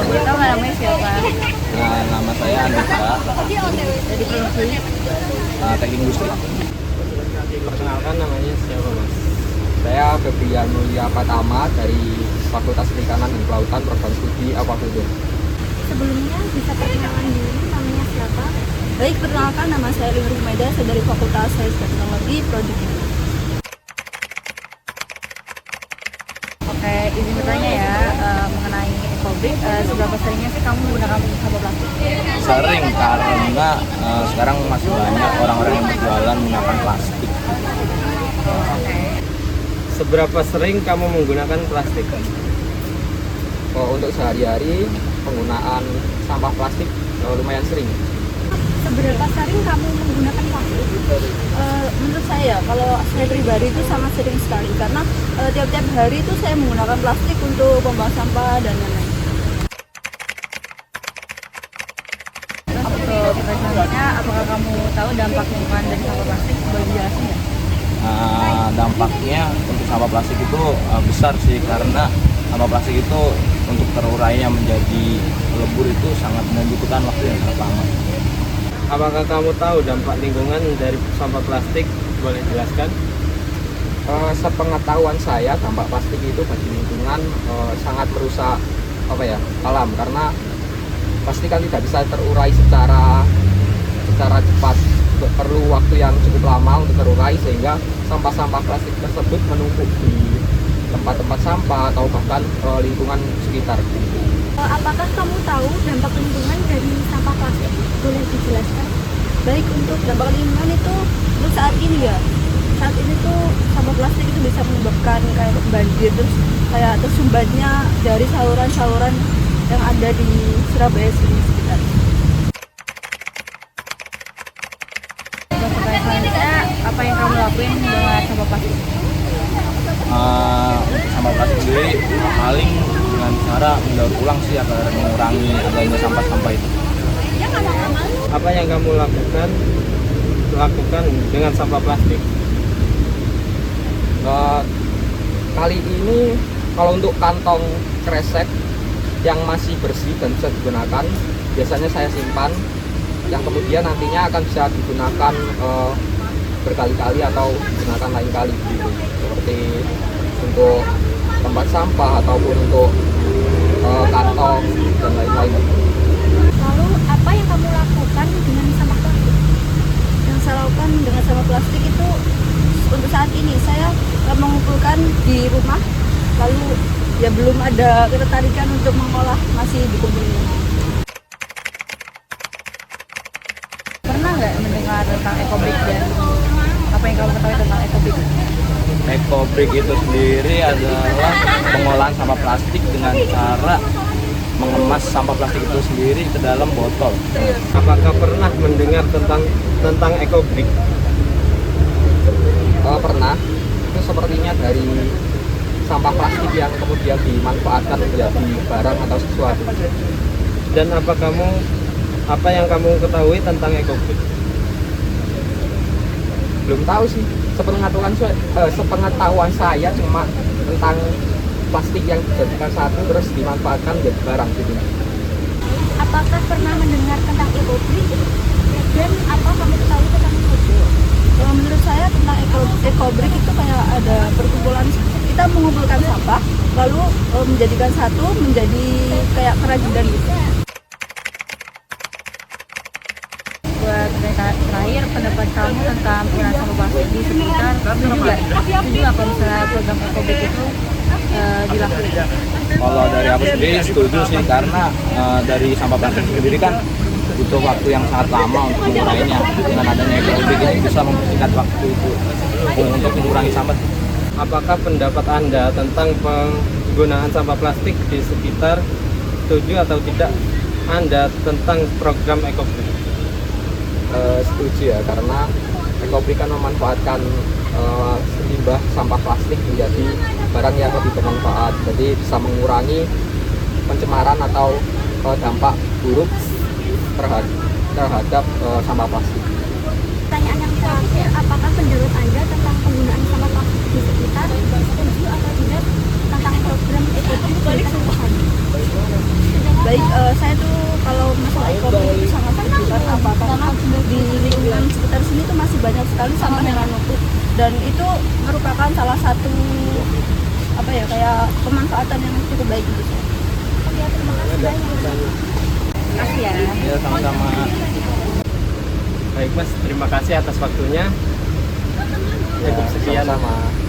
Boleh tahu nggak namanya siapa? Nah, nama saya Andika, Dari provinsi. Teknik Industri. Perkenalkan namanya siapa Mas? Saya Febrian Mulia Pratama dari Fakultas Perikanan dan Kelautan Program Studi Aquaculture. Sebelumnya bisa perkenalan diri namanya siapa? Baik, perkenalkan nama saya Lingru Meda, saya dari Fakultas Sains dan Teknologi Prodi Kimia. Oke, izin bertanya ya mengenai ekobrik. Seberapa seringnya sih kamu menggunakan sampah plastik? Sering karena sekarang masih banyak orang-orang yang berjualan menggunakan plastik. Oke. Seberapa sering kamu menggunakan plastik? Untuk sehari-hari penggunaan sampah plastik lumayan sering. Seberapa sering kamu menggunakan plastik? Menurut saya, kalau saya pribadi itu sangat sering sekali karena tiap-tiap hari itu saya menggunakan plastik untuk membuang sampah dan lain-lain. Untuk selanjutnya, apakah kamu tahu dampak lingkungan dari sampah plastik? Boleh dijelasin nggak? Dampaknya untuk sampah plastik itu besar sih, karena sampah plastik itu untuk terurainya menjadi lebur itu sangat membutuhkan waktu yang sangat lama. Apakah kamu tahu dampak lingkungan dari sampah plastik? Boleh jelaskan? Sepengetahuan saya, dampak plastik itu bagi lingkungan sangat merusak alam, karena plastik kan tidak bisa terurai secara cepat, perlu waktu yang cukup lama untuk terurai, sehingga sampah-sampah plastik tersebut menumpuk di tempat-tempat sampah atau bahkan lingkungan sekitar. Apakah kamu tahu dampak lingkungan dari sampah plastik? Boleh dijelaskan? Baik, untuk dampak lingkungan itu untuk saat ini tuh sampah plastik itu bisa menyebabkan kayak banjir, terus kayak tersumbatnya dari saluran-saluran yang ada di Surabaya sini sekitar. Untuk pertanyaan selanjutnya, apa yang kamu lakuin dengan sampah plastik? Untuk sampah plastik sendiri paling dengan cara mendaur ulang sih, agar mengurangi adanya sampah-sampah itu. Apa yang kamu lakukan dengan sampah plastik? Kali ini kalau untuk kantong kresek yang masih bersih dan bisa digunakan, biasanya saya simpan, yang kemudian nantinya akan bisa digunakan berkali-kali atau digunakan lain kali gitu. Seperti untuk tempat sampah ataupun untuk kantong dan lain-lain. Lalu apa yang kamu lakukan dengan sampah plastik? Yang saya lakukan dengan sampah plastik itu untuk saat ini saya mengumpulkan di rumah, lalu ya belum ada ketertarikan untuk mengolah, masih dikumpulin. Pernah nggak mendengar tentang ekobrik dan apa yang kamu ketahui tentang ekobrik? Ekobrik itu sendiri adalah pengolahan sampah plastik dengan cara mengemas sampah plastik itu sendiri ke dalam botol. Apakah pernah mendengar tentang ekobrik? Pernah. Itu sepertinya dari sampah plastik yang kemudian dimanfaatkan menjadi barang atau sesuatu. Dan apa yang kamu ketahui tentang ekobrik? Belum tahu sih. Sepengetahuan saya cuma tentang plastik yang dijadikan satu terus dimanfaatkan menjadi barang gitu. Apakah pernah mendengar tentang ekobrik? Dan apa kamu ketahui tentang ekobrik? Menurut saya tentang ekobrik itu kayak ada perkumpulan, kita mengumpulkan sampah lalu menjadikan satu menjadi kayak kerajinan gitu. Buat terakhir, pendapat kamu tentang penggunaan sampah plastik di sekitar, setuju nggak kalau misalnya program ekobrik itu dilakukan? Kalau dari aku sendiri setuju sih, karena dari sampah plastik sendiri kan butuh waktu yang sangat lama untuk mengurainya. Dengan adanya ekobrik ini bisa mempersingkat waktu itu untuk mengurangi sampah. Apakah pendapat Anda tentang penggunaan sampah plastik di sekitar setuju atau tidak Anda tentang program ekobrik? Setuju ya, karena ekobrik kan memanfaatkan limbah sampah plastik menjadi barang yang lebih bermanfaat, jadi bisa mengurangi pencemaran atau dampak buruk terhadap sampah plastik. Pertanyaan yang terakhir, apakah pendapat Anda tentang penggunaan sampah plastik di sekitar? Setuju atau tidak tentang program ekobrik di lingkungan? baik. Saya tuh kalau masalah ekonomi itu sangat menunjukkan apa karena di lingkungan sekitar sini tuh masih banyak sekali sampah yang menumpuk, dan itu merupakan salah satu apa ya, kayak pemanfaatan yang cukup baik gitu. Ya, terima kasih banyak. Makasih ya. Ya, sama-sama. Baik Mas, terima kasih atas waktunya. Cukup sekian. Sama-sama.